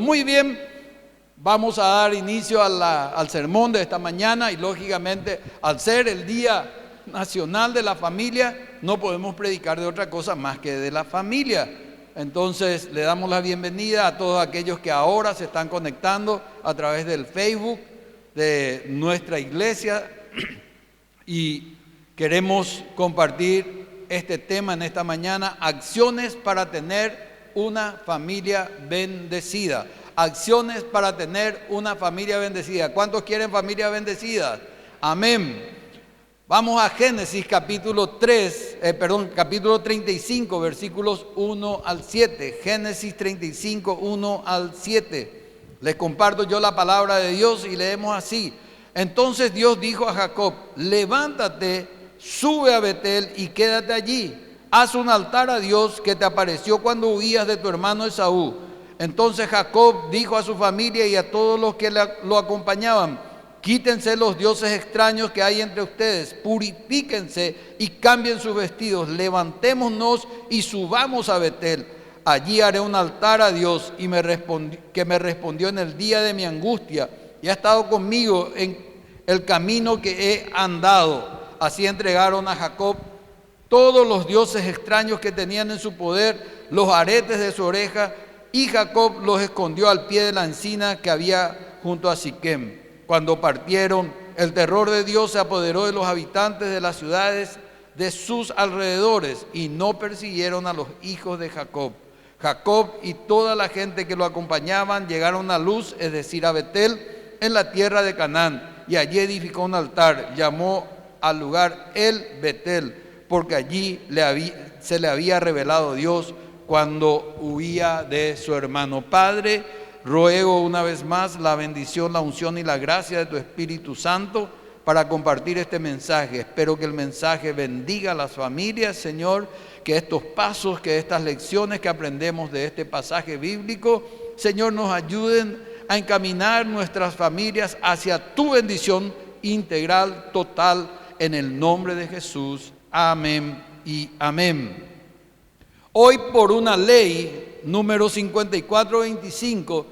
muy bien, vamos a dar inicio al sermón de esta mañana y lógicamente al ser el Día Nacional de la Familia, no podemos predicar de otra cosa más que de la familia. Entonces le damos la bienvenida a todos aquellos que ahora se están conectando a través del Facebook de nuestra iglesia y queremos compartir este tema en esta mañana: acciones para tener una familia bendecida. Acciones para tener una familia bendecida. ¿Cuántos quieren familia bendecida? Amén. Vamos a Génesis capítulo 35, versículos 1 al 7. Génesis 35, 1 al 7. Les comparto yo la palabra de Dios y leemos así. Entonces Dios dijo a Jacob: levántate, sube a Betel y quédate allí. Haz un altar a Dios que te apareció cuando huías de tu hermano Esaú. Entonces Jacob dijo a su familia y a todos los que lo acompañaban: quítense los dioses extraños que hay entre ustedes, purifíquense y cambien sus vestidos, levantémonos y subamos a Betel. Allí haré un altar a Dios que me respondió en el día de mi angustia y ha estado conmigo en el camino que he andado. Así entregaron a Jacob todos los dioses extraños que tenían en su poder, los aretes de su oreja, y Jacob los escondió al pie de la encina que había junto a Siquem. Cuando partieron, el terror de Dios se apoderó de los habitantes de las ciudades de sus alrededores y no persiguieron a los hijos de Jacob. Jacob y toda la gente que lo acompañaban llegaron a Luz, es decir, a Betel, en la tierra de Canaán, y allí edificó un altar. Llamó al lugar El Betel, porque allí se le había revelado Dios cuando huía de su hermano. Padre, ruego una vez más la bendición, la unción y la gracia de tu Espíritu Santo para compartir este mensaje. Espero que el mensaje bendiga a las familias, Señor, que estos pasos, que estas lecciones que aprendemos de este pasaje bíblico, Señor, nos ayuden a encaminar nuestras familias hacia tu bendición integral, total, en el nombre de Jesús. Amén y amén. Hoy, por una ley número 5425,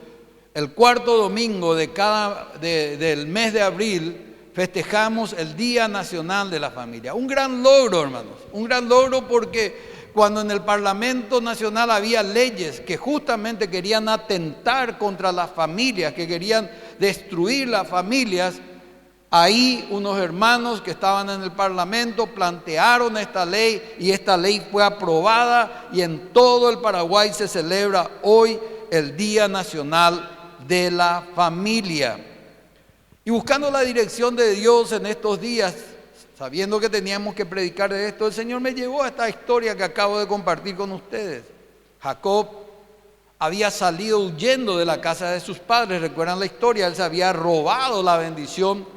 el cuarto domingo del mes de abril, festejamos el Día Nacional de la Familia. Un gran logro, hermanos, un gran logro, porque cuando en el Parlamento Nacional había leyes que justamente querían atentar contra las familias, que querían destruir las familias, ahí unos hermanos que estaban en el Parlamento plantearon esta ley y esta ley fue aprobada, y en todo el Paraguay se celebra hoy el Día Nacional de la Familia. Y buscando la dirección de Dios en estos días, sabiendo que teníamos que predicar de esto, el Señor me llevó a esta historia que acabo de compartir con ustedes. Jacob había salido huyendo de la casa de sus padres. ¿Recuerdan la historia? Él se había robado la bendición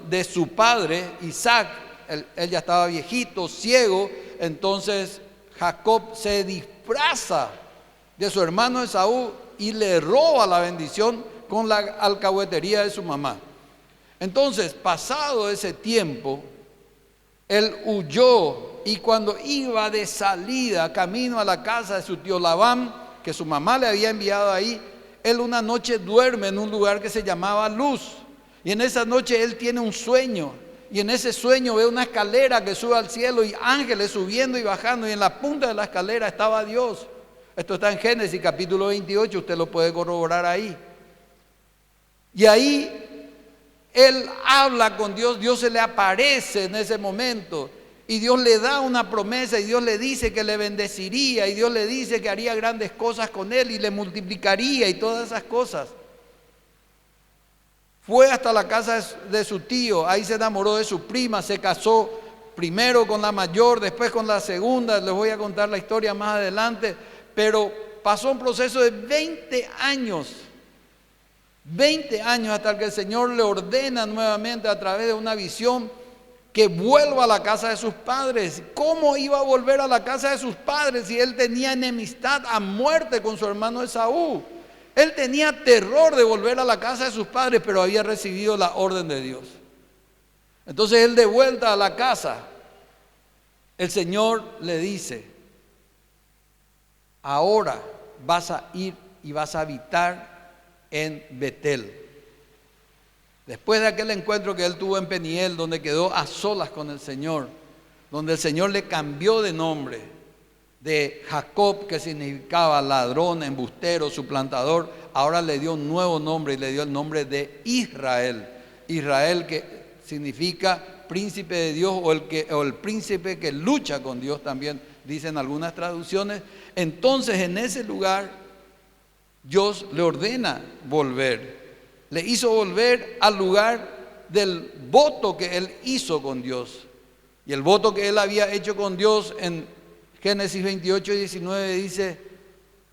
de su padre Isaac. Él ya estaba viejito, ciego. Entonces Jacob se disfraza de su hermano Esaú y le roba la bendición con la alcahuetería de su mamá. Entonces, pasado ese tiempo, él huyó, y cuando iba de salida camino a la casa de su tío Labán, que su mamá le había enviado ahí, él una noche duerme en un lugar que se llamaba Luz, y en esa noche él tiene un sueño, y en ese sueño ve una escalera que sube al cielo y ángeles subiendo y bajando, y en la punta de la escalera estaba Dios. Esto está en Génesis capítulo 28, usted lo puede corroborar ahí. Y ahí él habla con Dios, Dios se le aparece en ese momento y Dios le da una promesa, y Dios le dice que le bendeciría, y Dios le dice que haría grandes cosas con él y le multiplicaría y todas esas cosas. Fue hasta la casa de su tío, ahí se enamoró de su prima, se casó primero con la mayor, después con la segunda. Les voy a contar la historia más adelante, pero pasó un proceso de 20 años hasta que el Señor le ordena nuevamente a través de una visión que vuelva a la casa de sus padres. ¿Cómo iba a volver a la casa de sus padres si él tenía enemistad a muerte con su hermano Esaú? Él tenía terror de volver a la casa de sus padres, pero había recibido la orden de Dios. Entonces él, de vuelta a la casa, el Señor le dice: ahora vas a ir y vas a habitar en Betel. Después de aquel encuentro que él tuvo en Peniel, donde quedó a solas con el Señor, donde el Señor le cambió de nombre, de Jacob, que significaba ladrón, embustero, suplantador, ahora le dio un nuevo nombre y le dio el nombre de Israel. Israel, que significa príncipe de Dios, o el príncipe que lucha con Dios, también dicen algunas traducciones. Entonces en ese lugar Dios le ordena volver. Le hizo volver al lugar del voto que él hizo con Dios. Y el voto que él había hecho con Dios en Génesis 28 y 19 dice: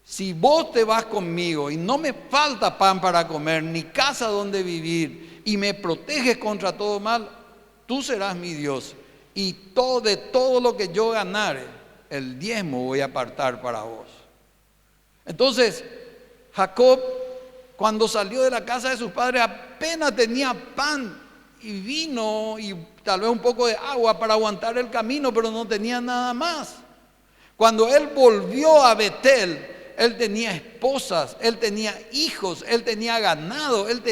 si vos te vas conmigo y no me falta pan para comer, ni casa donde vivir, y me proteges contra todo mal, tú serás mi Dios. Y de todo lo que yo ganare, el diezmo voy a apartar para vos. Entonces, Jacob, cuando salió de la casa de sus padres, apenas tenía pan y vino y tal vez un poco de agua para aguantar el camino, pero no tenía nada más. Cuando él volvió a Betel, él tenía esposas, él tenía hijos, él tenía ganado, él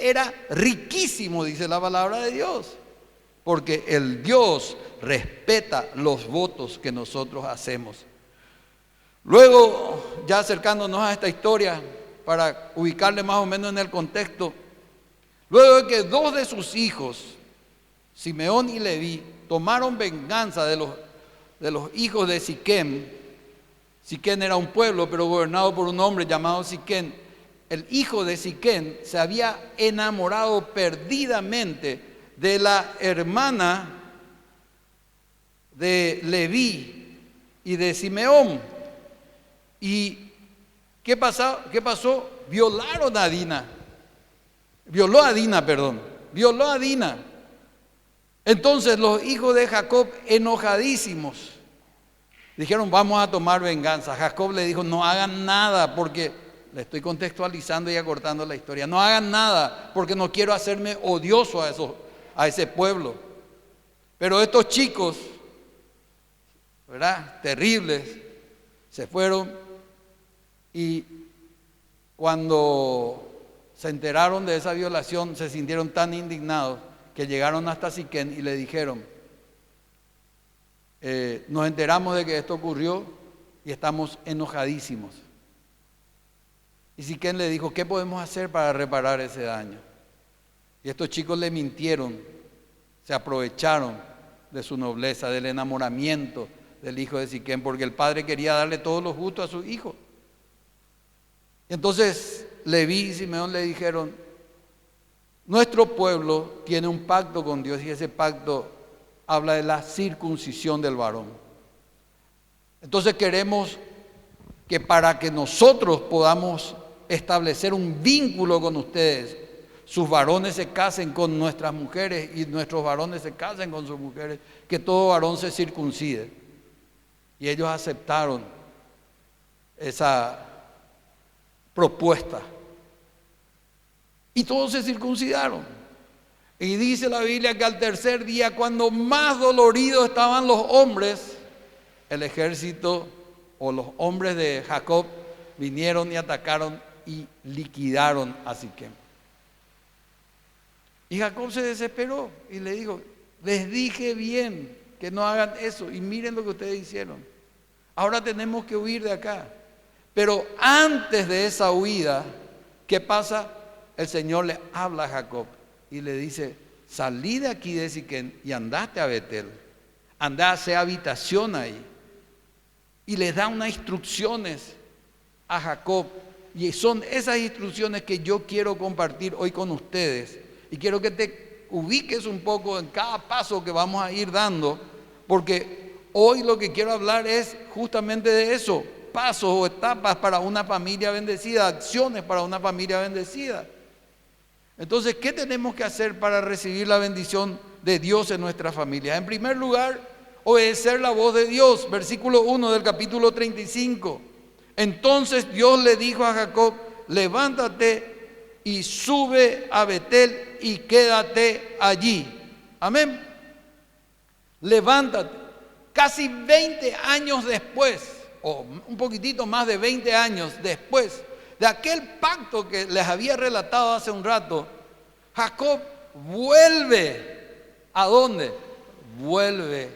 era riquísimo, dice la palabra de Dios. Porque el Dios respeta los votos que nosotros hacemos. Luego, ya acercándonos a esta historia, para ubicarle más o menos en el contexto, luego de que dos de sus hijos, Simeón y Leví, tomaron venganza de los hijos de Siquem. Siquem era un pueblo, pero gobernado por un hombre llamado Siquem. El hijo de Siquem se había enamorado perdidamente de la hermana de Leví y de Simeón. ¿Y qué pasó? Violó a Dina. Entonces los hijos de Jacob, enojadísimos, dijeron: vamos a tomar venganza. Jacob le dijo: no hagan nada, porque le estoy contextualizando y acortando la historia. No hagan nada, porque no quiero hacerme odioso a ese pueblo. Pero estos chicos, ¿verdad?, terribles, se fueron. Y cuando se enteraron de esa violación, se sintieron tan indignados que llegaron hasta Siquem y le dijeron: nos enteramos de que esto ocurrió y estamos enojadísimos. Y Siquem le dijo: ¿qué podemos hacer para reparar ese daño? Y estos chicos le mintieron, se aprovecharon de su nobleza, del enamoramiento del hijo de Siquem, porque el padre quería darle todos los gustos a su hijo. Entonces Leví y Simeón le dijeron: nuestro pueblo tiene un pacto con Dios, y ese pacto habla de la circuncisión del varón. Entonces queremos que, para que nosotros podamos establecer un vínculo con ustedes, sus varones se casen con nuestras mujeres y nuestros varones se casen con sus mujeres, que todo varón se circuncide. Y ellos aceptaron esa propuesta. Y todos se circuncidaron. Y dice la Biblia que al tercer día, cuando más doloridos estaban los hombres, el ejército o los hombres de Jacob vinieron y atacaron y liquidaron a Siquem. Y Jacob se desesperó y le dijo: les dije bien que no hagan eso, y miren lo que ustedes hicieron. Ahora tenemos que huir de acá. Pero antes de esa huida, ¿qué pasa? El Señor le habla a Jacob y le dice: salí de aquí de Siquem y andaste a Betel. Andá, hace habitación ahí. Y les da unas instrucciones a Jacob. Y son esas instrucciones que yo quiero compartir hoy con ustedes. Y quiero que te ubiques un poco en cada paso que vamos a ir dando, porque hoy lo que quiero hablar es justamente de eso: pasos o etapas para una familia bendecida, acciones para una familia bendecida. Entonces, ¿qué tenemos que hacer para recibir la bendición de Dios en nuestra familia? En primer lugar, obedecer la voz de Dios. Versículo 1 del capítulo 35. Entonces Dios le dijo a Jacob: levántate y sube a Betel y quédate allí. Amén. Levántate. Casi 20 años después, o un poquitito más de 20 años después de aquel pacto que les había relatado hace un rato, Jacob vuelve. ¿A dónde? Vuelve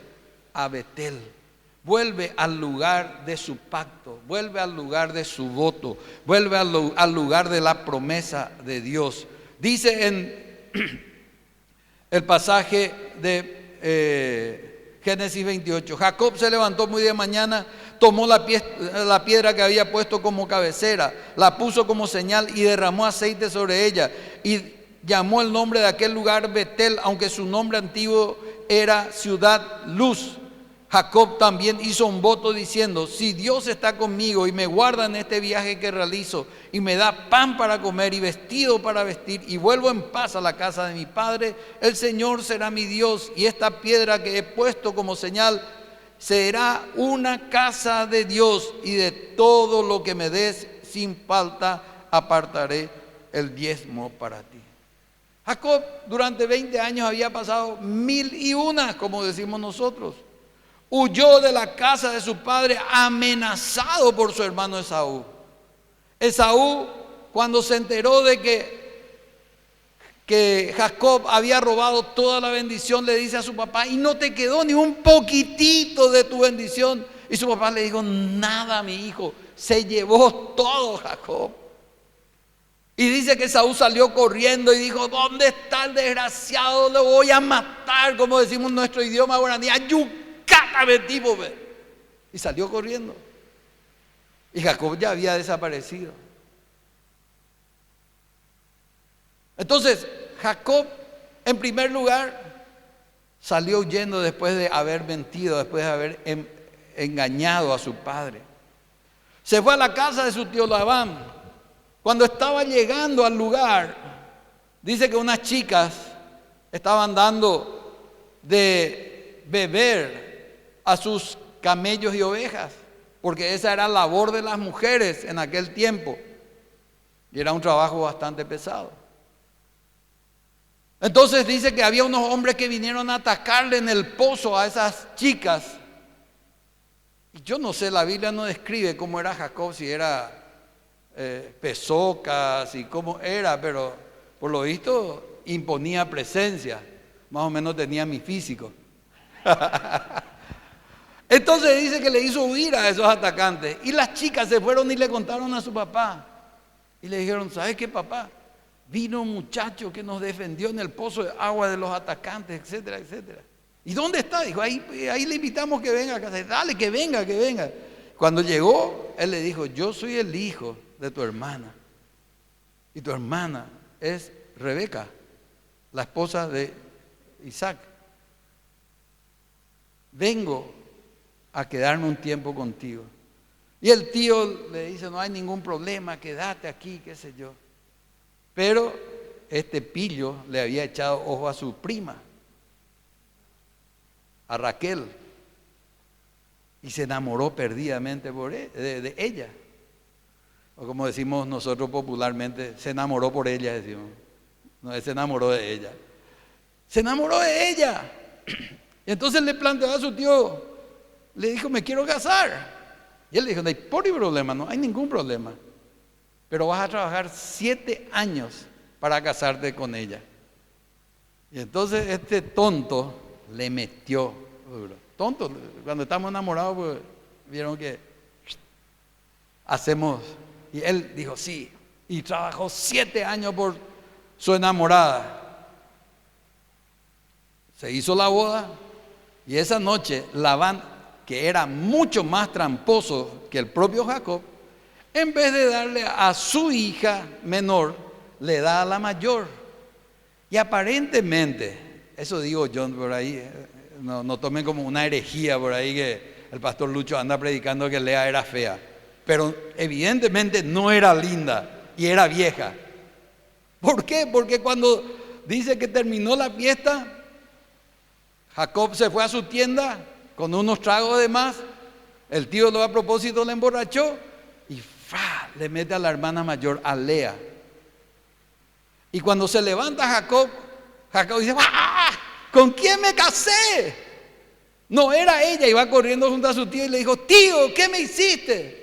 a Betel. Vuelve al lugar de su pacto, vuelve al lugar de su voto, vuelve al lugar de la promesa de Dios. Dice en el pasaje de Génesis 28, Jacob se levantó muy de mañana, tomó la piedra que había puesto como cabecera, la puso como señal y derramó aceite sobre ella y llamó el nombre de aquel lugar Betel, aunque su nombre antiguo era Ciudad Luz. Jacob también hizo un voto diciendo: si Dios está conmigo y me guarda en este viaje que realizo y me da pan para comer y vestido para vestir y vuelvo en paz a la casa de mi padre, el Señor será mi Dios y esta piedra que he puesto como señal será una casa de Dios, y de todo lo que me des sin falta apartaré el diezmo para ti. Jacob durante 20 años había pasado 1001, como decimos nosotros. Huyó de la casa de su padre amenazado por su hermano Esaú. Esaú, cuando se enteró de que Jacob había robado toda la bendición, le dice a su papá: y no te quedó ni un poquitito de tu bendición. Y su papá le dijo: nada, mi hijo, se llevó todo Jacob. Y dice que Esaú salió corriendo y dijo: ¿dónde está el desgraciado? Lo voy a matar, como decimos en nuestro idioma guaraní. Y salió corriendo. Y Jacob ya había desaparecido. Entonces Jacob, en primer lugar, salió huyendo después de haber mentido, después de haber engañado a su padre. Se fue a la casa de su tío Labán. Cuando estaba llegando al lugar, dice que unas chicas estaban dando de beber a sus camellos y ovejas, porque esa era la labor de las mujeres en aquel tiempo, y era un trabajo bastante pesado. Entonces dice que había unos hombres que vinieron a atacarle en el pozo a esas chicas. Y yo no sé, la Biblia no describe cómo era Jacob, si era pesocas y cómo era, pero por lo visto imponía presencia, más o menos tenía mi físico. Entonces dice que le hizo huir a esos atacantes, y las chicas se fueron y le contaron a su papá y le dijeron: ¿sabes qué, papá? Vino un muchacho que nos defendió en el pozo de agua de los atacantes, etcétera, etcétera. ¿Y dónde está? Dijo: ahí le invitamos que venga a casa. Dale, que venga, que venga. Cuando llegó, él le dijo: yo soy el hijo de tu hermana, y tu hermana es Rebeca, la esposa de Isaac. Vengo a quedarme un tiempo contigo. Y el tío le dice: no hay ningún problema, quédate aquí, qué sé yo. Pero este pillo le había echado ojo a su prima, a Raquel, y se enamoró perdidamente de ella. O como decimos nosotros popularmente, se enamoró por ella, decimos. No, él se enamoró de ella. Se enamoró de ella. Y entonces le planteó a su tío, le dijo: me quiero casar. Y él le dijo: no hay problema, no hay ningún problema. Pero vas a trabajar 7 años para casarte con ella. Y entonces este tonto le metió duro. Tonto, cuando estamos enamorados, pues vieron que hacemos. Y él dijo sí, y trabajó 7 años por su enamorada. Se hizo la boda, y esa noche Labán, que era mucho más tramposo que el propio Jacob, en vez de darle a su hija menor, le da a la mayor. Y aparentemente, eso digo yo por ahí, no tomen como una herejía por ahí que el pastor Lucho anda predicando que Lea era fea. Pero evidentemente no era linda y era vieja. ¿Por qué? Porque cuando dice que terminó la fiesta, Jacob se fue a su tienda con unos tragos de más. El tío a propósito le emborrachó y le mete a la hermana mayor, a Lea. Y cuando se levanta Jacob dice: ¡ah! ¿Con quién me casé? No era ella. Y va corriendo junto a su tío y le dijo: tío, ¿qué me hiciste?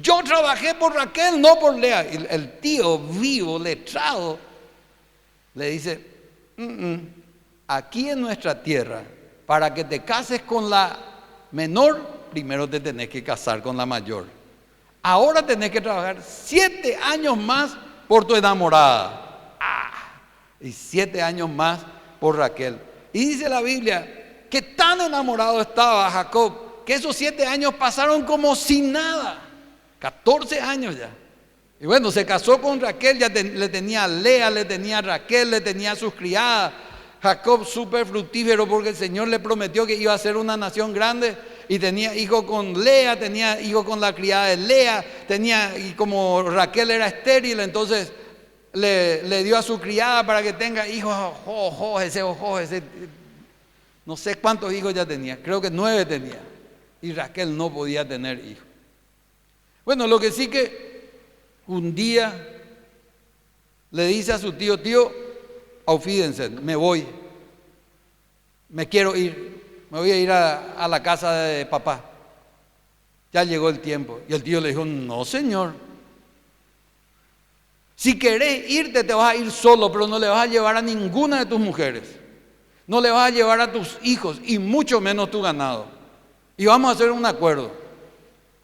yo trabajé por Raquel, no por Lea. Y el tío vivo, letrado, le dice, aquí en nuestra tierra, para que te cases con la menor, primero te tenés que casar con la mayor. Ahora tenés que trabajar 7 años más por tu enamorada. Y 7 años más por Raquel. Y dice la Biblia que tan enamorado estaba Jacob que esos 7 años pasaron como sin nada. 14 años ya. Y bueno, se casó con Raquel, ya le tenía a Lea, le tenía a Raquel, le tenía a sus criadas. Jacob súper fructífero porque el Señor le prometió que iba a ser una nación grande. Y tenía hijo con Lea, tenía hijo con la criada de Lea, y como Raquel era estéril, entonces le dio a su criada para que tenga hijos. Ese, no sé cuántos hijos ya tenía, creo que 9 tenía. Y Raquel no podía tener hijos. Bueno, lo que sí que un día le dice a su tío, aufídense, me voy, me quiero ir. Me voy a ir a la casa de papá. Ya llegó el tiempo. Y el tío le dijo, no señor. Si querés irte, te vas a ir solo, pero no le vas a llevar a ninguna de tus mujeres. No le vas a llevar a tus hijos y mucho menos tu ganado. Y vamos a hacer un acuerdo.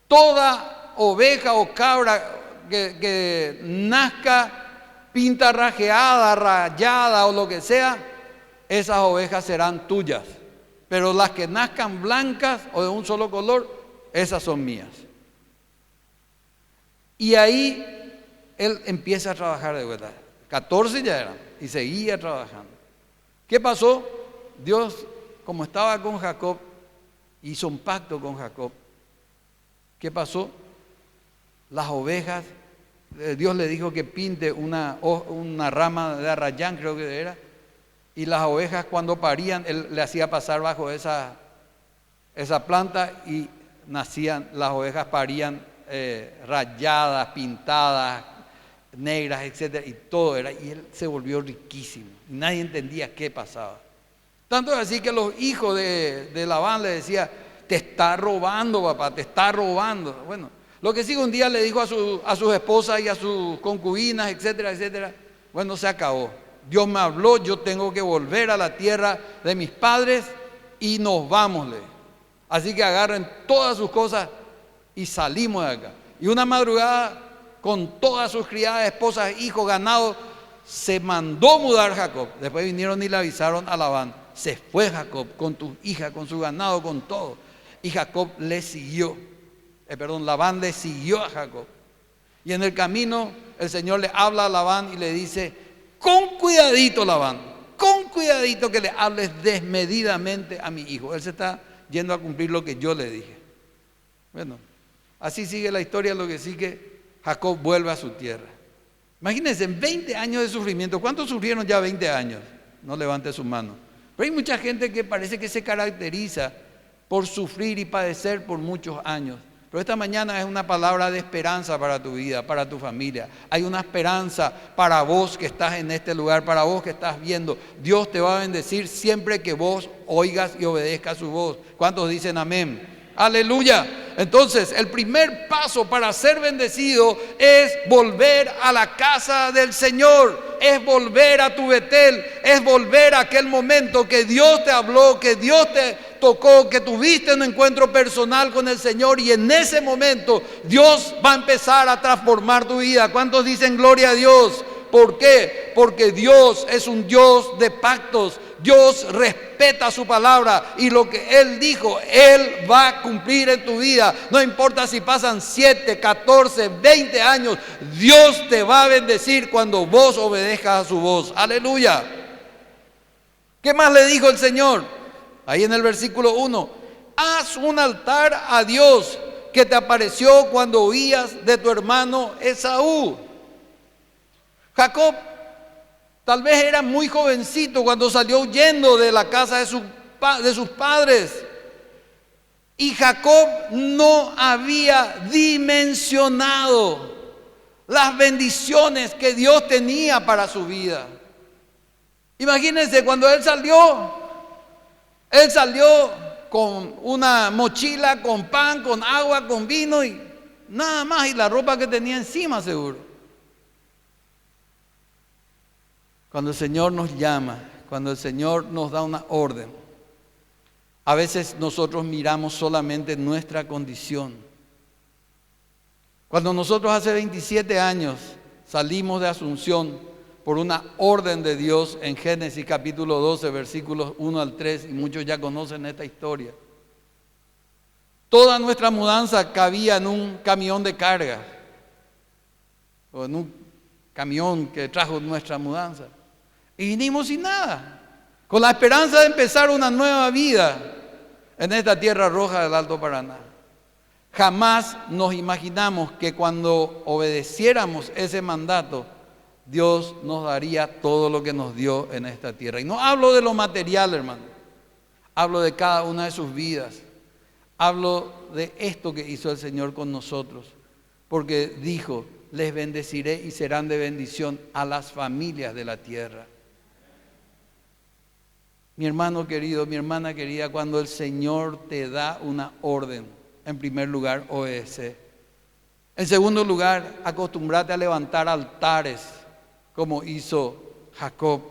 Toda oveja o cabra que nazca pintarrajeada, rayada o lo que sea, esas ovejas serán tuyas. Pero las que nazcan blancas o de un solo color, esas son mías. Y ahí él empieza a trabajar de verdad. 14 ya eran y seguía trabajando. ¿Qué pasó? Dios, como estaba con Jacob, hizo un pacto con Jacob. ¿Qué pasó? Las ovejas, Dios le dijo que pinte una rama de arrayán, creo que era. Y las ovejas cuando parían, él le hacía pasar bajo esa planta y nacían, las ovejas parían rayadas, pintadas, negras, etcétera, y todo era, y él se volvió riquísimo. Y nadie entendía qué pasaba. Tanto es así que los hijos de Labán le decían, te está robando, papá, te está robando. Bueno, lo que sí un día le dijo a sus esposas y a sus concubinas, etcétera, etcétera, bueno, se acabó. Dios me habló, yo tengo que volver a la tierra de mis padres y nos vámosle. Así que agarren todas sus cosas y salimos de acá. Y una madrugada, con todas sus criadas, esposas, hijos, ganado, se mandó mudar Jacob. Después vinieron y le avisaron a Labán. Se fue Jacob con tus hijas, con su ganado, con todo. Y Jacob le siguió. Labán le siguió a Jacob. Y en el camino el Señor le habla a Labán y le dice, con cuidadito, Labán, con cuidadito que le hables desmedidamente a mi hijo. Él se está yendo a cumplir lo que yo le dije. Bueno, así sigue la historia, lo que sí que Jacob vuelve a su tierra. Imagínense, en 20 años de sufrimiento, ¿cuántos sufrieron ya 20 años? No levante su mano. Pero hay mucha gente que parece que se caracteriza por sufrir y padecer por muchos años. Pero esta mañana es una palabra de esperanza para tu vida, para tu familia. Hay una esperanza para vos que estás en este lugar, para vos que estás viendo. Dios te va a bendecir siempre que vos oigas y obedezcas su voz. ¿Cuántos dicen amén? Aleluya. Entonces, el primer paso para ser bendecido es volver a la casa del Señor, es volver a tu Betel, es volver a aquel momento que Dios te habló, que Dios te tocó, que tuviste un encuentro personal con el Señor, y en ese momento Dios va a empezar a transformar tu vida. ¿Cuántos dicen gloria a Dios? ¿Por qué? Porque Dios es un Dios de pactos. Dios respeta su palabra y lo que Él dijo, Él va a cumplir en tu vida. No importa si pasan 7, 14, 20 años, Dios te va a bendecir cuando vos obedezcas a su voz. Aleluya. ¿Qué más le dijo el Señor? Ahí en el versículo 1, haz un altar a Dios que te apareció cuando huías de tu hermano Esaú. Jacob tal vez era muy jovencito cuando salió huyendo de la casa de sus padres. Y Jacob no había dimensionado las bendiciones que Dios tenía para su vida. Imagínense, cuando él salió con una mochila, con pan, con agua, con vino, y nada más, y la ropa que tenía encima seguro. Cuando el Señor nos llama, cuando el Señor nos da una orden, a veces nosotros miramos solamente nuestra condición. Cuando nosotros hace 27 años salimos de Asunción por una orden de Dios en Génesis capítulo 12, versículos 1 al 3, y muchos ya conocen esta historia. Toda nuestra mudanza cabía en un camión de carga, o en un camión que trajo nuestra mudanza. Y vinimos sin nada, con la esperanza de empezar una nueva vida en esta tierra roja del Alto Paraná. Jamás nos imaginamos que cuando obedeciéramos ese mandato, Dios nos daría todo lo que nos dio en esta tierra. Y no hablo de lo material, hermano. Hablo de cada una de sus vidas. Hablo de esto que hizo el Señor con nosotros. Porque dijo, les bendeciré y serán de bendición a las familias de la tierra. Mi hermano querido, mi hermana querida, cuando el Señor te da una orden, en primer lugar, obedece. En segundo lugar, acostúmbrate a levantar altares, como hizo Jacob.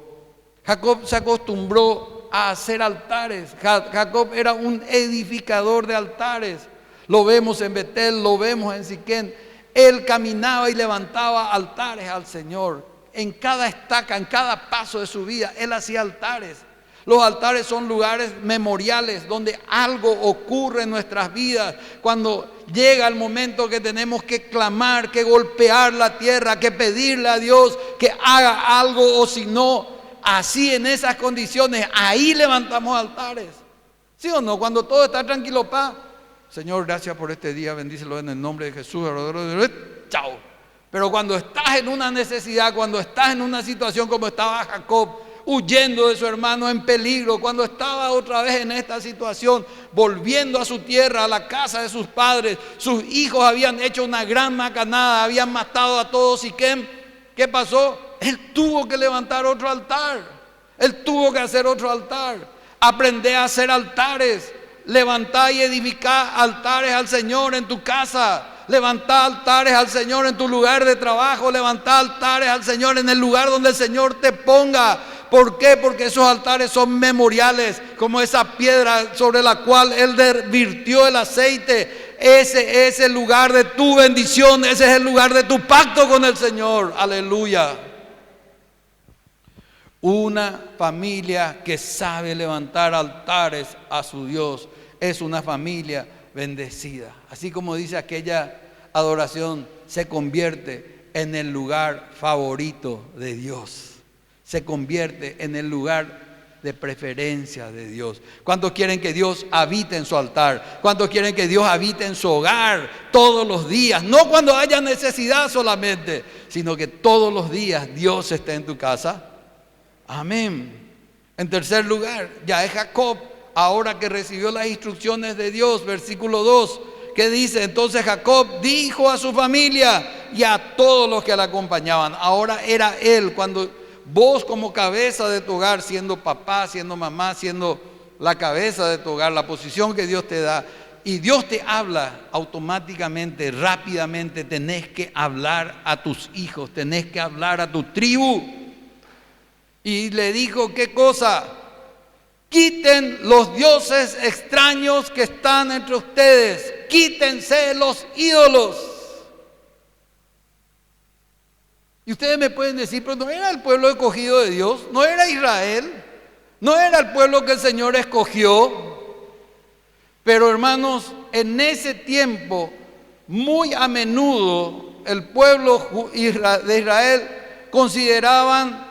Jacob se acostumbró a hacer altares. Jacob era un edificador de altares. Lo vemos en Betel, lo vemos en Siquén. Él caminaba y levantaba altares al Señor. En cada estaca, en cada paso de su vida, él hacía altares. Los altares son lugares memoriales donde algo ocurre en nuestras vidas. Cuando llega el momento que tenemos que clamar, que golpear la tierra, que pedirle a Dios que haga algo, o si no, así en esas condiciones, ahí levantamos altares. ¿Sí o no? Cuando todo está tranquilo, Señor, gracias por este día, bendícelo en el nombre de Jesús. Chao. Pero cuando estás en una necesidad, cuando estás en una situación como estaba Jacob, huyendo de su hermano en peligro, cuando estaba otra vez en esta situación, volviendo a su tierra, a la casa de sus padres, sus hijos habían hecho una gran macanada, habían matado a todos. ¿Y qué pasó? Él tuvo que levantar otro altar, él tuvo que hacer otro altar. Aprende a hacer altares, levantá y edificá altares al Señor en tu casa. Levantá altares al Señor en tu lugar de trabajo. Levantá altares al Señor en el lugar donde el Señor te ponga. ¿Por qué? Porque esos altares son memoriales, como esa piedra sobre la cual Él vertió el aceite. Ese es el lugar de tu bendición, ese es el lugar de tu pacto con el Señor. Aleluya. Una familia que sabe levantar altares a su Dios es una familia bendecida. Así como dice aquella adoración, se convierte en el lugar favorito de Dios. Se convierte en el lugar de preferencia de Dios. ¿Cuántos quieren que Dios habite en su altar? ¿Cuántos quieren que Dios habite en su hogar todos los días? No cuando haya necesidad solamente, sino que todos los días Dios esté en tu casa. Amén. En tercer lugar, ya es Jacob, ahora que recibió las instrucciones de Dios, versículo 2, que dice: entonces Jacob dijo a su familia y a todos los que la acompañaban. Ahora era él, cuando vos como cabeza de tu hogar, siendo papá, siendo mamá, siendo la cabeza de tu hogar, la posición que Dios te da, y Dios te habla automáticamente, rápidamente, tenés que hablar a tus hijos, tenés que hablar a tu tribu. Y le dijo, ¿qué cosa? Quiten los dioses extraños que están entre ustedes, quítense los ídolos. Y ustedes me pueden decir, pero no era el pueblo escogido de Dios, no era Israel, no era el pueblo que el Señor escogió. Pero hermanos, en ese tiempo, muy a menudo el pueblo de Israel consideraban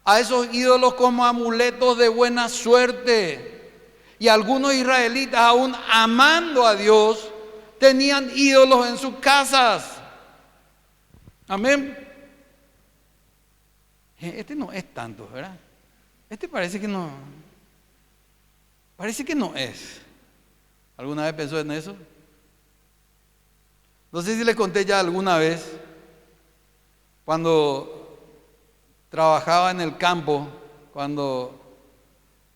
a esos ídolos como amuletos de buena suerte. Y algunos israelitas, aún amando a Dios, tenían ídolos en sus casas. Amén. Este no es tanto, ¿verdad? Este parece que no es. ¿Alguna vez pensó en eso? No sé si les conté ya alguna vez, cuando trabajaba en el campo, cuando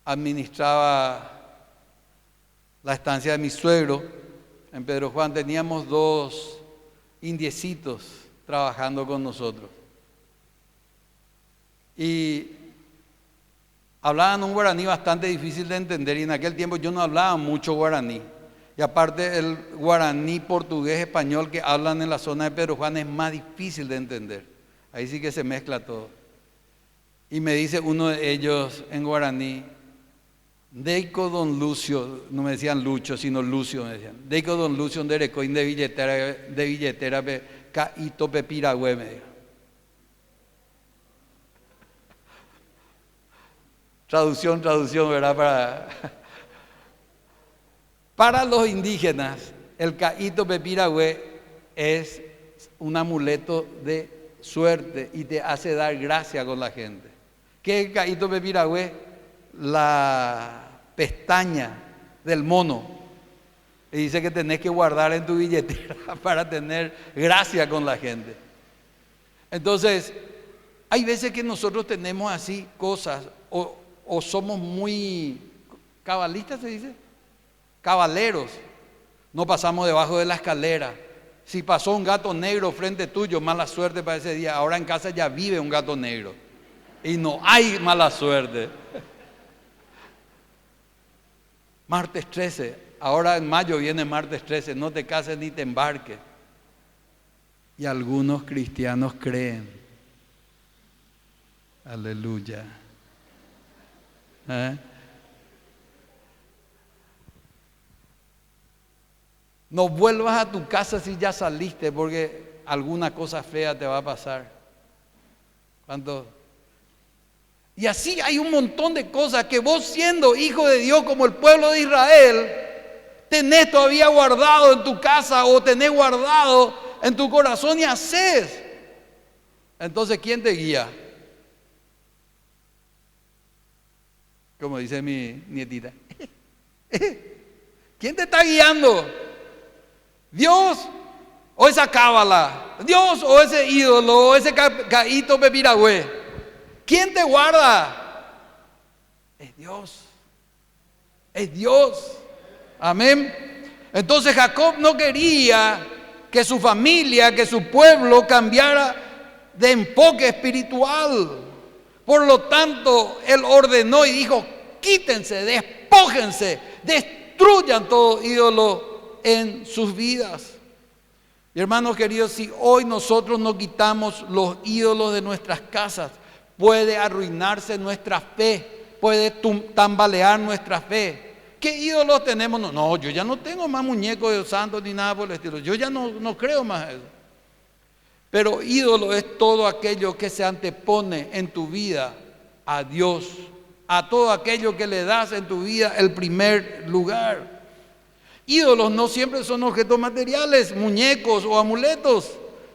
administraba la estancia de mi suegro en Pedro Juan, teníamos dos indiecitos trabajando con nosotros. Y hablaban un guaraní bastante difícil de entender, y en aquel tiempo yo no hablaba mucho guaraní. Y aparte el guaraní, portugués, español que hablan en la zona de Pedro Juan es más difícil de entender. Ahí sí que se mezcla todo. Y me dice uno de ellos en guaraní: Deico don Lucio, no me decían Lucho, sino Lucio me decían. Deico don Lucio de recoin de billetera caito pepiragüe, me dijo. Traducción, ¿verdad? Para los indígenas, el caíto pepiragüe es un amuleto de suerte y te hace dar gracia con la gente. ¿Qué es el caíto pepiragüe? La pestaña del mono. Y dice que tenés que guardar en tu billetera para tener gracia con la gente. Entonces, hay veces que nosotros tenemos así cosas, o somos muy cabalistas, se dice, cabaleros. No pasamos debajo de la escalera. Si pasó un gato negro frente tuyo, mala suerte para ese día. Ahora en casa ya vive un gato negro y no hay mala suerte. Martes 13, ahora en mayo viene martes 13, no te cases ni te embarques. Y algunos cristianos creen. Aleluya. No vuelvas a tu casa si ya saliste, porque alguna cosa fea te va a pasar. ¿Cuánto? Y así hay un montón de cosas que vos, siendo hijo de Dios como el pueblo de Israel, tenés todavía guardado en tu casa o tenés guardado en tu corazón y haces. Entonces, ¿quién te guía? Como dice mi nietita. ¿Quién te está guiando? ¿Dios o esa cábala? ¿Dios o ese ídolo o ese caíto pepiragüe? ¿Quién te guarda? Es Dios. Es Dios. Amén. Entonces Jacob no quería que su familia, que su pueblo cambiara de enfoque espiritual. Por lo tanto, él ordenó y dijo: quítense, despójense, destruyan todo ídolo en sus vidas. Y hermanos queridos, si hoy nosotros no quitamos los ídolos de nuestras casas, puede arruinarse nuestra fe, puede tambalear nuestra fe. ¿Qué ídolos tenemos? No, yo ya no tengo más muñecos de santos ni nada por el estilo. Yo ya no creo más eso. Pero ídolo es todo aquello que se antepone en tu vida a Dios, a todo aquello que le das en tu vida el primer lugar. Ídolos no siempre son objetos materiales, muñecos o amuletos.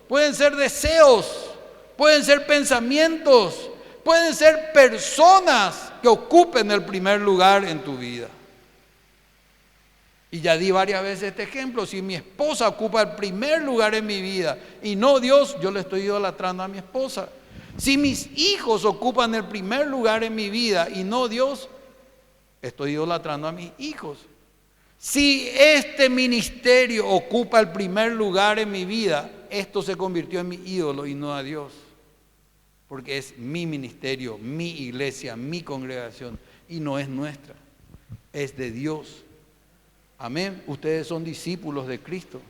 Pueden ser deseos, pueden ser pensamientos, pueden ser personas que ocupen el primer lugar en tu vida. Y ya di varias veces este ejemplo: si mi esposa ocupa el primer lugar en mi vida y no Dios, yo le estoy idolatrando a mi esposa. Si mis hijos ocupan el primer lugar en mi vida y no Dios, estoy idolatrando a mis hijos. Si este ministerio ocupa el primer lugar en mi vida, esto se convirtió en mi ídolo y no a Dios. Porque es mi ministerio, mi iglesia, mi congregación, y no es nuestra, es de Dios. Amén. Ustedes son discípulos de Cristo.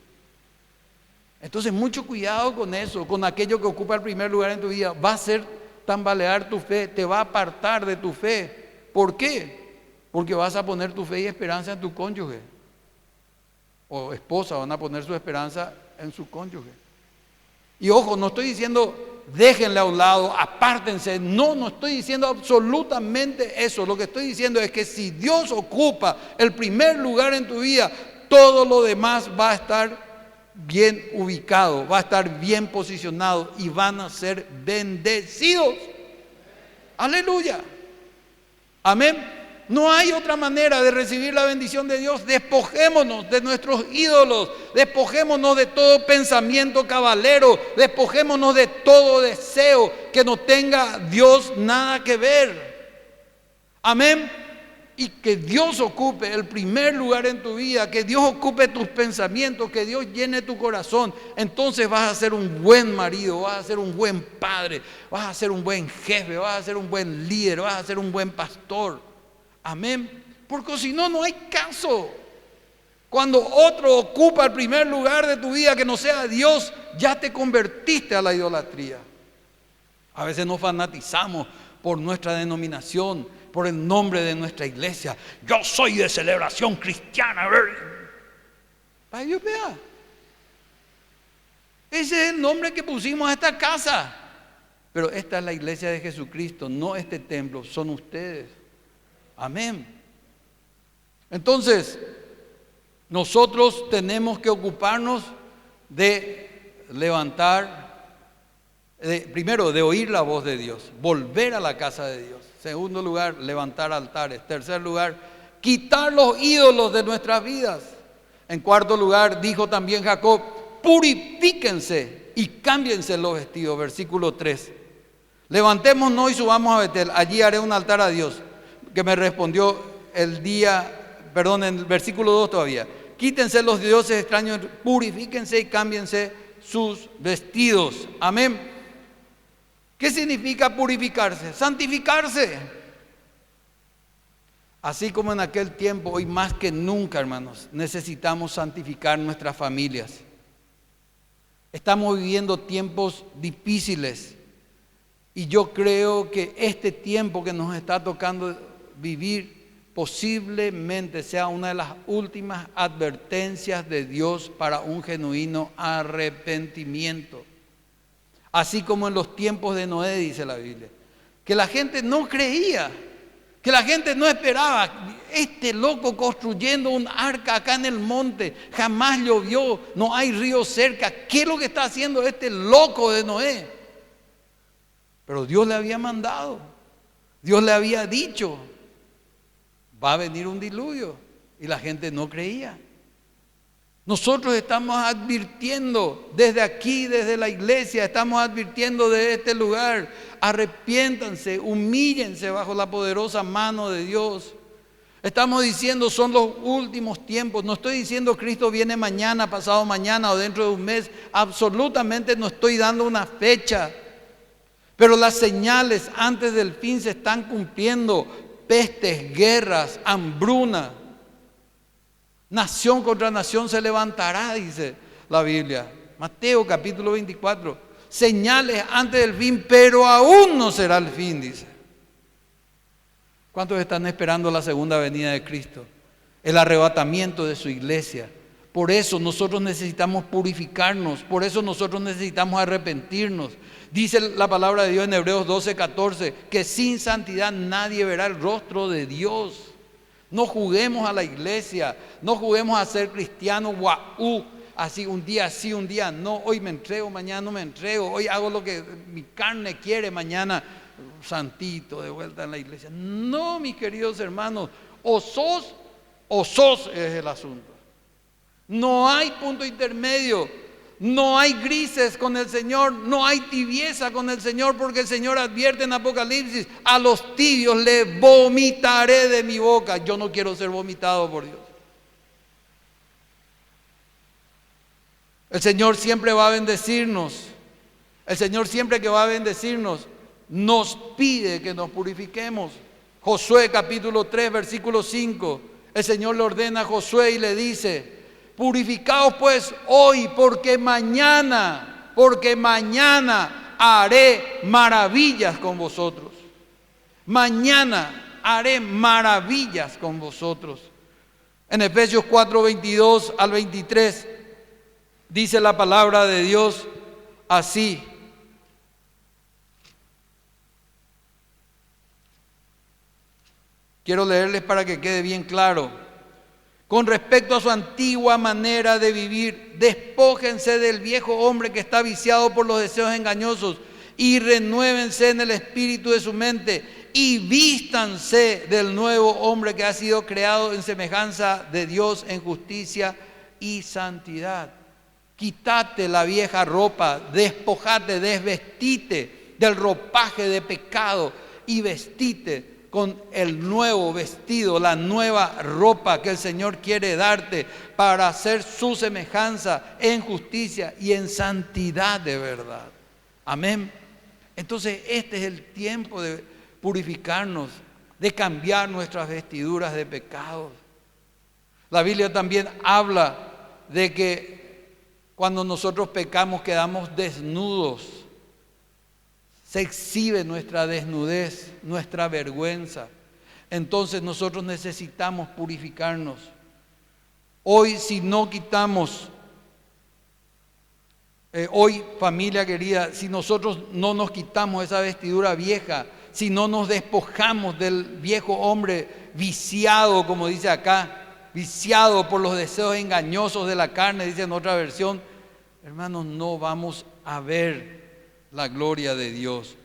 Entonces, mucho cuidado con eso, con aquello que ocupa el primer lugar en tu vida. Va a hacer tambalear tu fe, te va a apartar de tu fe. ¿Por qué? Porque vas a poner tu fe y esperanza en tu cónyuge. O esposa van a poner su esperanza en su cónyuge. Y ojo, no estoy diciendo déjenle a un lado, apártense. No estoy diciendo absolutamente eso. Lo que estoy diciendo es que si Dios ocupa el primer lugar en tu vida, todo lo demás va a estar bien ubicado, va a estar bien posicionado y van a ser bendecidos. Aleluya. Amén. No hay otra manera de recibir la bendición de Dios. Despojémonos de nuestros ídolos, despojémonos de todo pensamiento cabalero, despojémonos de todo deseo que no tenga Dios nada que ver. Amén. y que Dios ocupe el primer lugar en tu vida, que Dios ocupe tus pensamientos, que Dios llene tu corazón, entonces vas a ser un buen marido, vas a ser un buen padre, vas a ser un buen jefe, vas a ser un buen líder, vas a ser un buen pastor. Amén. Porque si no, no hay caso. Cuando otro ocupa el primer lugar de tu vida que no sea Dios, ya te convertiste a la idolatría. A veces nos fanatizamos por nuestra denominación, por el nombre de nuestra iglesia. Yo soy de Celebración Cristiana. Para Dios, vea. Ese es el nombre que pusimos a esta casa. Pero esta es la iglesia de Jesucristo, no este templo, son ustedes. Amén. Entonces, nosotros tenemos que ocuparnos de levantar, primero de oír la voz de Dios, volver a la casa de Dios. Segundo lugar, levantar altares. Tercer lugar, quitar los ídolos de nuestras vidas. En cuarto lugar, dijo también Jacob, purifíquense y cámbiense los vestidos. Versículo 3. Levantémonos y subamos a Betel, allí haré un altar a Dios. Que me respondió en el versículo 2 todavía. Quítense los dioses extraños, purifíquense y cámbiense sus vestidos. Amén. ¿Qué significa purificarse? Santificarse. Así como en aquel tiempo, hoy más que nunca, hermanos, necesitamos santificar nuestras familias. Estamos viviendo tiempos difíciles y yo creo que este tiempo que nos está tocando vivir posiblemente sea una de las últimas advertencias de Dios para un genuino arrepentimiento. Así como en los tiempos de Noé, dice la Biblia, que la gente no creía, que la gente no esperaba. Este loco construyendo un arca acá en el monte, jamás llovió, no hay río cerca. ¿Qué es lo que está haciendo este loco de Noé? Pero Dios le había mandado, Dios le había dicho, va a venir un diluvio, y la gente no creía. Nosotros estamos advirtiendo desde aquí, desde la iglesia, estamos advirtiendo de este lugar. Arrepiéntanse, humíllense bajo la poderosa mano de Dios. Estamos diciendo son los últimos tiempos. No estoy diciendo Cristo viene mañana, pasado mañana o dentro de un mes. Absolutamente no estoy dando una fecha. Pero las señales antes del fin se están cumpliendo. Pestes, guerras, hambruna. Nación contra nación se levantará, dice la Biblia. Mateo capítulo 24. Señales antes del fin, pero aún no será el fin, dice. ¿Cuántos están esperando la segunda venida de Cristo? El arrebatamiento de su iglesia. Por eso nosotros necesitamos purificarnos, por eso nosotros necesitamos arrepentirnos. Dice la palabra de Dios en Hebreos 12:14, que sin santidad nadie verá el rostro de Dios. No juguemos a la iglesia, no juguemos a ser cristianos guau, así un día sí, un día no. Hoy me entrego, mañana no me entrego. Hoy hago lo que mi carne quiere, mañana santito de vuelta en la iglesia. No, mis queridos hermanos, o sos es el asunto. No hay punto intermedio. No hay grises con el Señor, no hay tibieza con el Señor, porque el Señor advierte en Apocalipsis, a los tibios les vomitaré de mi boca. Yo no quiero ser vomitado por Dios. El Señor siempre va a bendecirnos. El Señor siempre que va a bendecirnos nos pide que nos purifiquemos. Josué capítulo 3 versículo 5, el Señor le ordena a Josué y le dice: purificaos pues hoy, porque mañana haré maravillas con vosotros. Mañana haré maravillas con vosotros. En Efesios 4, 22 al 23 dice la palabra de Dios así: quiero leerles para que quede bien claro. Con respecto a su antigua manera de vivir, despójense del viejo hombre que está viciado por los deseos engañosos y renuévense en el espíritu de su mente y vístanse del nuevo hombre que ha sido creado en semejanza de Dios en justicia y santidad. Quítate la vieja ropa, despojate, desvestite del ropaje de pecado y vestite con el nuevo vestido, la nueva ropa que el Señor quiere darte para hacer su semejanza en justicia y en santidad de verdad. Amén. Entonces este es el tiempo de purificarnos, de cambiar nuestras vestiduras de pecados. La Biblia también habla de que cuando nosotros pecamos quedamos desnudos. Se exhibe nuestra desnudez, nuestra vergüenza. Entonces nosotros necesitamos purificarnos. Hoy si no quitamos, hoy familia querida, si nosotros no nos quitamos esa vestidura vieja, si no nos despojamos del viejo hombre viciado, como dice acá, viciado por los deseos engañosos de la carne, dice en otra versión, hermanos, no vamos a ver la gloria de Dios.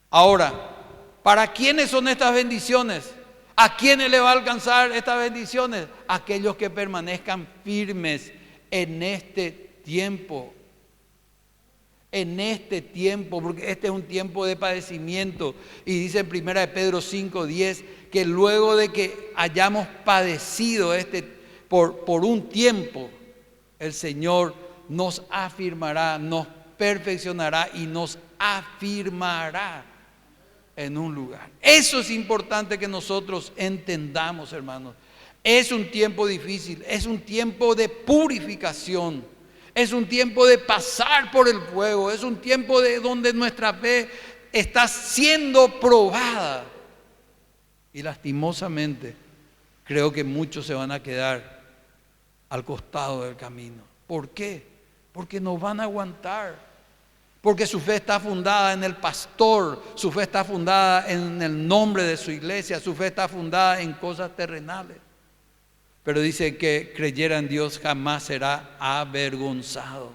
Ahora, ¿para quiénes son estas bendiciones? ¿A quiénes le va a alcanzar estas bendiciones? Aquellos que permanezcan firmes en este tiempo. En este tiempo, porque este es un tiempo de padecimiento. Y dice en 1 Pedro 5:10 que luego de que hayamos padecido por un tiempo, el Señor nos afirmará, nos perfeccionará y nos afirmará en un lugar. Eso es importante que nosotros entendamos, hermanos. Es un tiempo difícil, es un tiempo de purificación, es un tiempo de pasar por el fuego, es un tiempo de donde nuestra fe está siendo probada. Y lastimosamente creo que muchos se van a quedar al costado del camino. ¿Por qué? Porque no van a aguantar. Porque su fe está fundada en el pastor, su fe está fundada en el nombre de su iglesia, su fe está fundada en cosas terrenales. Pero dice que creyera en Dios jamás será avergonzado.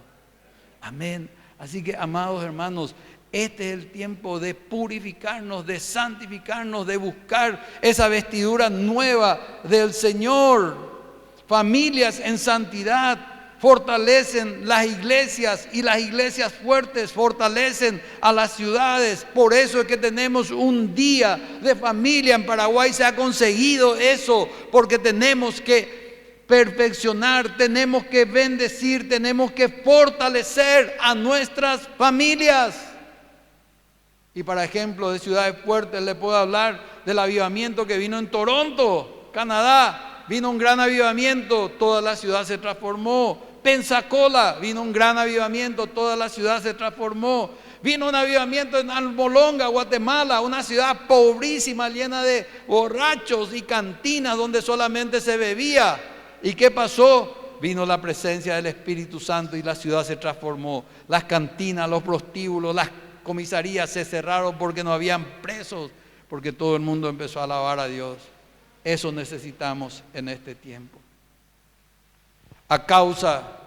Amén. Así que, amados hermanos, este es el tiempo de purificarnos, de santificarnos, de buscar esa vestidura nueva del Señor. Familias en santidad fortalecen las iglesias, y las iglesias fuertes fortalecen a las ciudades. Por eso es que tenemos un día de familia en Paraguay. Se ha conseguido eso porque tenemos que perfeccionar, tenemos que bendecir, tenemos que fortalecer a nuestras familias. Y para ejemplo de ciudades fuertes le puedo hablar del avivamiento que vino en Toronto, Canadá. Vino un gran avivamiento, toda la ciudad se transformó. Pensacola, vino un gran avivamiento, toda la ciudad se transformó. Vino un avivamiento en Almolonga, Guatemala, una ciudad pobrísima, llena de borrachos y cantinas donde solamente se bebía. ¿Y qué pasó? Vino la presencia del Espíritu Santo y la ciudad se transformó. Las cantinas, los prostíbulos, las comisarías se cerraron porque no habían presos, porque todo el mundo empezó a alabar a Dios. Eso necesitamos en este tiempo. A causa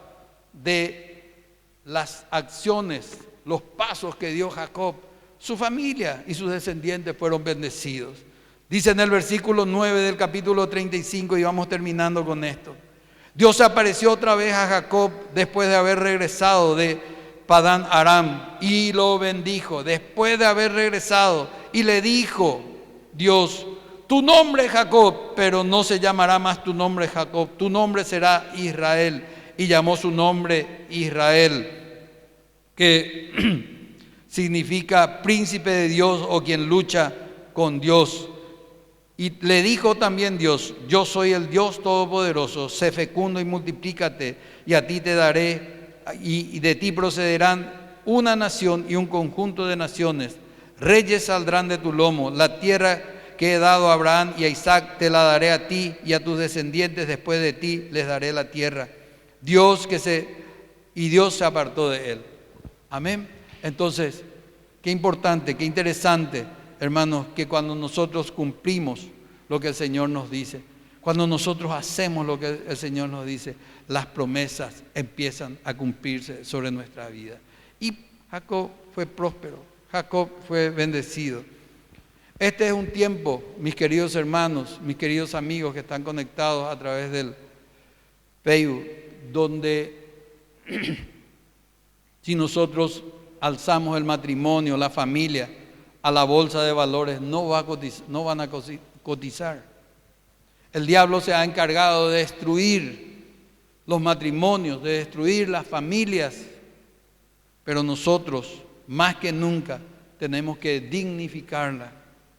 de las acciones, los pasos que dio Jacob, su familia y sus descendientes fueron bendecidos. Dice en el versículo 9 del capítulo 35, y vamos terminando con esto. Dios apareció otra vez a Jacob después de haber regresado de Padán Aram y lo bendijo. Después de haber regresado, y le dijo Dios: tu nombre es Jacob, pero no se llamará más tu nombre Jacob, tu nombre será Israel. Y llamó su nombre Israel, que significa príncipe de Dios o quien lucha con Dios. Y le dijo también Dios: yo soy el Dios todopoderoso, sé fecundo y multiplícate, y a ti te daré, y de ti procederán una nación y un conjunto de naciones. Reyes saldrán de tu lomo, la tierra que he dado a Abraham y a Isaac te la daré a ti y a tus descendientes después de ti les daré la tierra. Dios se apartó de él. Amén. Entonces, qué importante, qué interesante, hermanos, que cuando nosotros cumplimos lo que el Señor nos dice, cuando nosotros hacemos lo que el Señor nos dice, las promesas empiezan a cumplirse sobre nuestra vida. Y Jacob fue próspero, Jacob fue bendecido. Este es un tiempo, mis queridos hermanos, mis queridos amigos que están conectados a través del Facebook, donde si nosotros alzamos el matrimonio, la familia, a la bolsa de valores no van a cotizar. El diablo se ha encargado de destruir los matrimonios, de destruir las familias, pero nosotros, más que nunca, tenemos que dignificarla,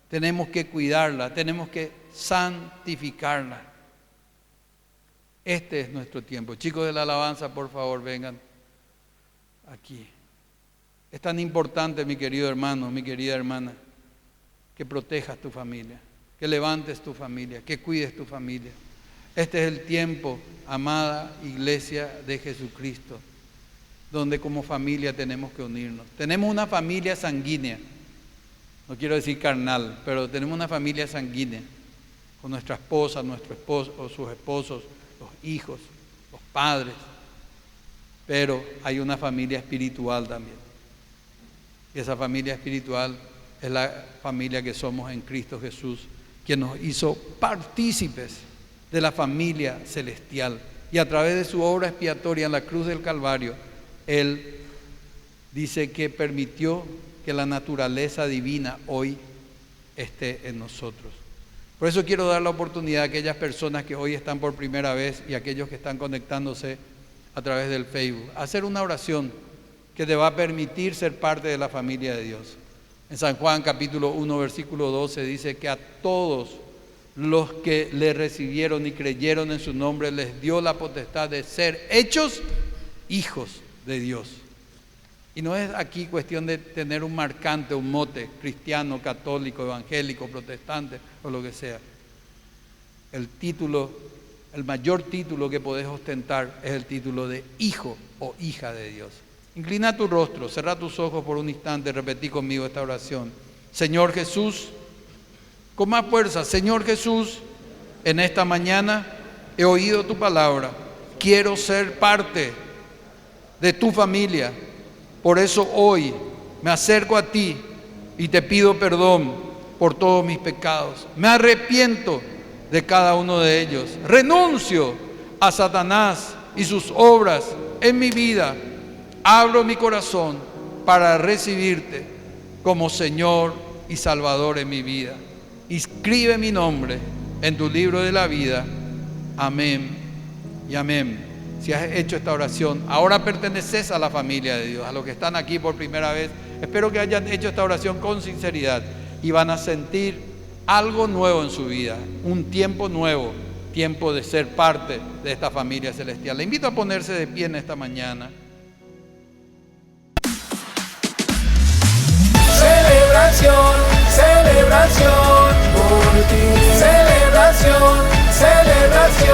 tenemos que cuidarla, tenemos que santificarla. Este es nuestro tiempo. Chicos de la alabanza, por favor, vengan aquí. Es tan importante, mi querido hermano, mi querida hermana, que protejas tu familia, que levantes tu familia, que cuides tu familia. Este es el tiempo, amada iglesia de Jesucristo, donde como familia tenemos que unirnos. Tenemos una familia sanguínea, no quiero decir carnal, pero tenemos una familia sanguínea, con nuestra esposa, nuestro esposo, o sus esposos, los hijos, los padres, pero hay una familia espiritual también. Y esa familia espiritual es la familia que somos en Cristo Jesús, quien nos hizo partícipes de la familia celestial. Y a través de su obra expiatoria en la cruz del Calvario, Él dice que permitió que la naturaleza divina hoy esté en nosotros. Por eso quiero dar la oportunidad a aquellas personas que hoy están por primera vez y a aquellos que están conectándose a través del Facebook, a hacer una oración que te va a permitir ser parte de la familia de Dios. En San Juan capítulo 1 versículo 12 dice que a todos los que le recibieron y creyeron en su nombre les dio la potestad de ser hechos hijos de Dios. Y no es aquí cuestión de tener un marcante, un mote cristiano, católico, evangélico, protestante o lo que sea. El título, el mayor título que podés ostentar es el título de hijo o hija de Dios. Inclina tu rostro, cerra tus ojos por un instante, repetí conmigo esta oración. Señor Jesús, con más fuerza, Señor Jesús, en esta mañana he oído tu palabra. Quiero ser parte de tu familia. Por eso hoy me acerco a ti y te pido perdón por todos mis pecados. Me arrepiento de cada uno de ellos. Renuncio a Satanás y sus obras en mi vida. Abro mi corazón para recibirte como Señor y Salvador en mi vida. Inscribe mi nombre en tu libro de la vida. Amén y amén. Si has hecho esta oración, ahora perteneces a la familia de Dios. A los que están aquí por primera vez, espero que hayan hecho esta oración con sinceridad y van a sentir algo nuevo en su vida, un tiempo nuevo, tiempo de ser parte de esta familia celestial. Le invito a ponerse de pie en esta mañana. Celebración, celebración por ti. Celebración, celebración.